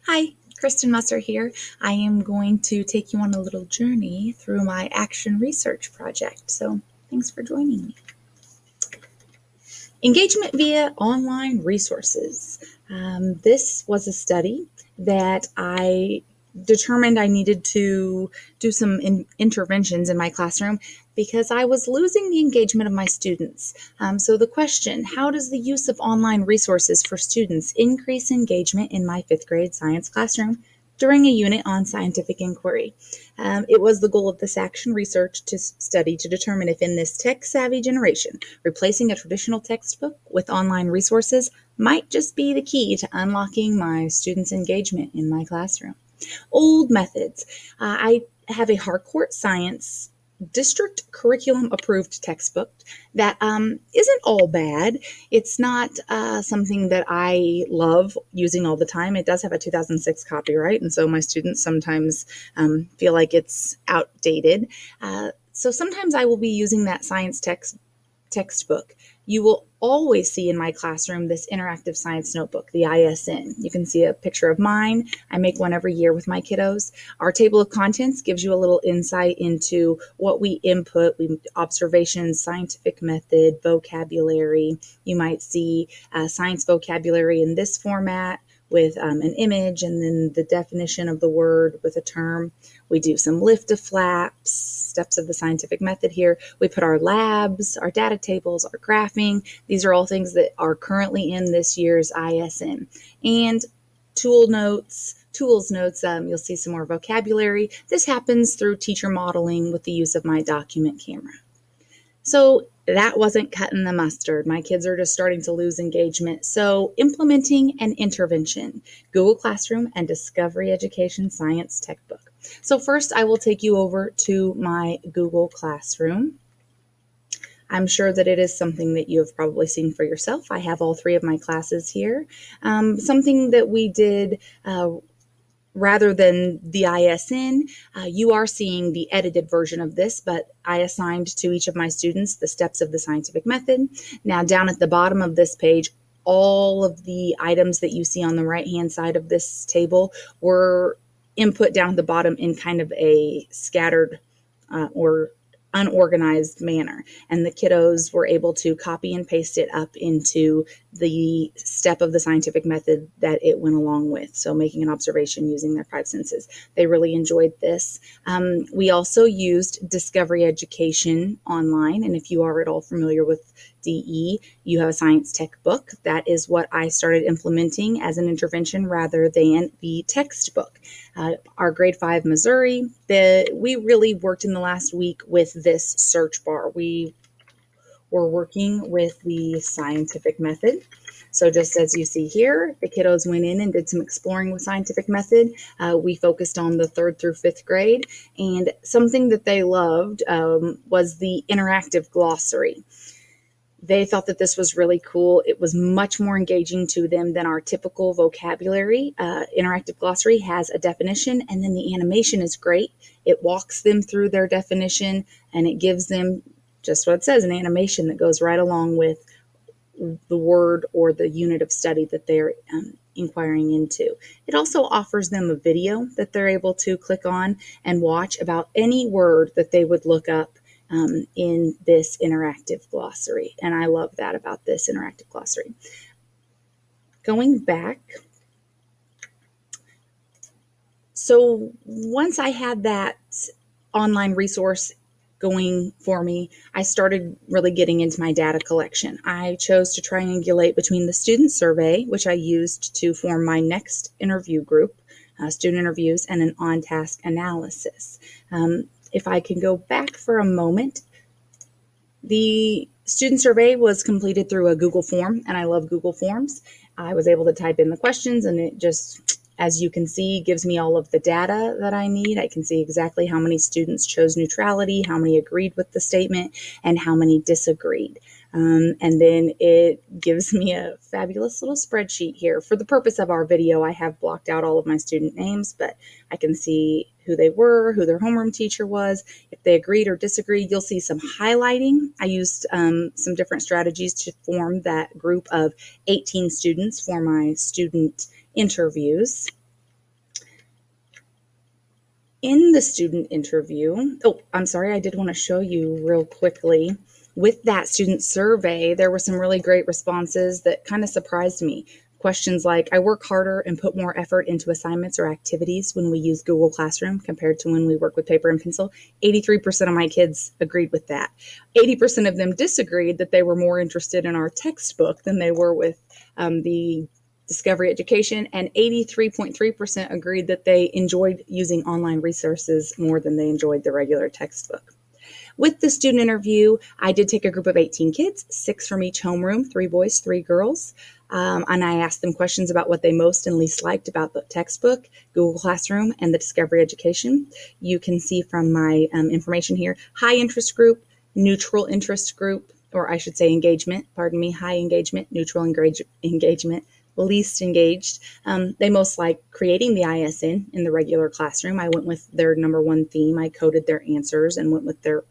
Hi, Kristen Musser here. I am going to take you on a little journey through my action research project. So, thanks for joining me. Engagement via online resources. This was a study that I determined I needed to do some interventions in my classroom because I was losing the engagement of my students. So the question, how does the use of online resources for students increase engagement in my fifth grade science classroom during a unit on scientific inquiry? It was the goal of this action research to study to determine if in this tech-savvy generation, replacing a traditional textbook with online resources might just be the key to unlocking my students' engagement in my classroom. Old methods. I have a Harcourt Science district curriculum approved textbook that isn't all bad. It's not something that I love using all the time. It does have a 2006 copyright, and so my students sometimes feel like it's outdated. So sometimes I will be using that science textbook. You will always see in my classroom this interactive science notebook, the ISN. You can see a picture of mine. I make one every year with my kiddos. Our table of contents gives you a little insight into what we input, observations, scientific method, vocabulary. You might see science vocabulary in this format with an image and then the definition of the word with a term. We do some lift of flaps, steps of the scientific method here. We put our labs, our data tables, our graphing. These are all things that are currently in this year's ISN. And tools notes, you'll see some more vocabulary. This happens through teacher modeling with the use of my document camera. So that wasn't cutting the mustard. My kids are just starting to lose engagement. So implementing an intervention, Google Classroom and Discovery Education Science Textbook. So first I will take you over to my Google Classroom. I'm sure that it is something that you have probably seen for yourself. I have all three of my classes here. Something that we did rather than the ISN, you are seeing the edited version of this, but I assigned to each of my students the steps of the scientific method. Now, down at the bottom of this page, all of the items that you see on the right-hand side of this table were input down at the bottom in kind of a scattered or unorganized manner. And the kiddos were able to copy and paste it up into the step of the scientific method that it went along with. So making an observation using their five senses. They really enjoyed this. We also used Discovery Education online. And if you are at all familiar with DE, you have a science tech book. That is what I started implementing as an intervention rather than the textbook. Our grade 5 Missouri, we really worked in the last week with this search bar. We were working with the scientific method. So just as you see here, the kiddos went in and did some exploring with scientific method. We focused on the 3rd through 5th grade, and something that they loved was the interactive glossary. They thought that this was really cool. It was much more engaging to them than our typical vocabulary. Interactive glossary has a definition, and then the animation is great. It walks them through their definition, and it gives them just what it says, an animation that goes right along with the word or the unit of study that they're inquiring into. It also offers them a video that they're able to click on and watch about any word that they would look up in this interactive glossary. And I love that about this interactive glossary. Going back, so once I had that online resource going for me, I started really getting into my data collection. I chose to triangulate between the student survey, which I used to form my next interview group, student interviews, and an on-task analysis. If I can go back for a moment, the student survey was completed through a Google form, and I love Google Forms. I was able to type in the questions, and it just, as you can see, gives me all of the data that I need. I can see exactly how many students chose neutrality, how many agreed with the statement, and how many disagreed. And then it gives me a fabulous little spreadsheet here. For the purpose of our video, I have blocked out all of my student names, but I can see who they were, who their homeroom teacher was, if they agreed or disagreed. You'll see some highlighting. I used some different strategies to form that group of 18 students for my student interviews. In the student interview, oh, I'm sorry, I did want to show you real quickly. With that student survey, there were some really great responses that kind of surprised me. Questions like, I work harder and put more effort into assignments or activities when we use Google Classroom compared to when we work with paper and pencil. 83% of my kids agreed with that. 80% of them disagreed, that they were more interested in our textbook than they were with the Discovery Education, and 83.3% agreed that they enjoyed using online resources more than they enjoyed the regular textbook. With the student interview, I did take a group of 18 kids, 6 from each homeroom, 3 boys, 3 girls, and I asked them questions about what they most and least liked about the textbook, Google Classroom, and the Discovery Education. You can see from my information here, high interest group, neutral interest group, or I should say engagement, pardon me, high engagement, neutral engagement, least engaged. They most like creating the ISN in the regular classroom. I went with their number one theme. I coded their answers and went with their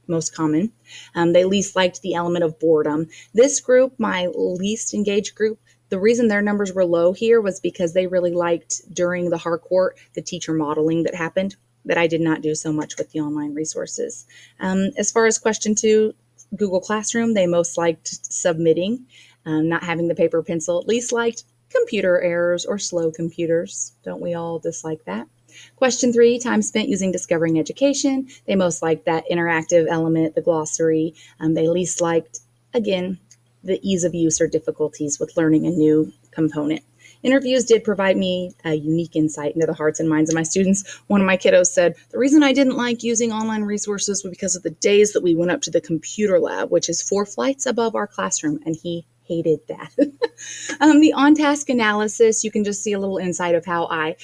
most common. They least liked the element of boredom. This group, my least engaged group, the reason their numbers were low here was because they really liked during the Harcourt, the teacher modeling that happened, that I did not do so much with the online resources. As far as question 2, Google Classroom, they most liked submitting, not having the paper pencil, least liked computer errors or slow computers. Don't we all dislike that? Question 3, time spent using Discovering Education. They most liked that interactive element, the glossary. They least liked, again, the ease of use or difficulties with learning a new component. Interviews did provide me a unique insight into the hearts and minds of my students. One of my kiddos said, the reason I didn't like using online resources was because of the days that we went up to the computer lab, which is 4 flights above our classroom, and he hated that. The on-task analysis, you can just see a little insight of how I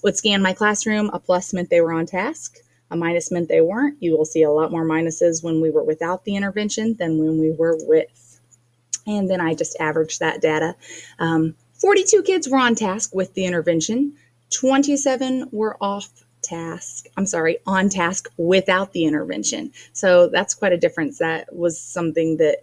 would scan my classroom. A plus meant they were on task. A minus meant they weren't. You will see a lot more minuses when we were without the intervention than when we were with. And then I just averaged that data. 42 kids were on task with the intervention. 27 were on task without the intervention. So that's quite a difference. That was something that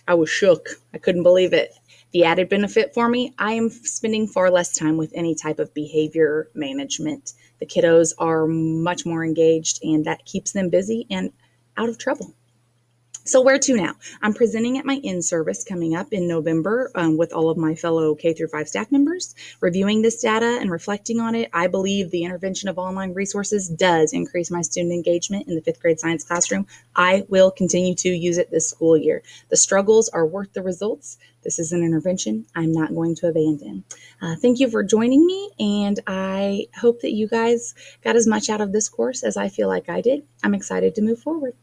I was shook. I couldn't believe it. The added benefit for me, I am spending far less time with any type of behavior management. The kiddos are much more engaged, and that keeps them busy and out of trouble. So where to now? I'm presenting at my in-service coming up in November with all of my fellow K-5 staff members. Reviewing this data and reflecting on it, I believe the intervention of online resources does increase my student engagement in the 5th grade science classroom. I will continue to use it this school year. The struggles are worth the results. This is an intervention I'm not going to abandon. Thank you for joining me, and I hope that you guys got as much out of this course as I feel like I did. I'm excited to move forward.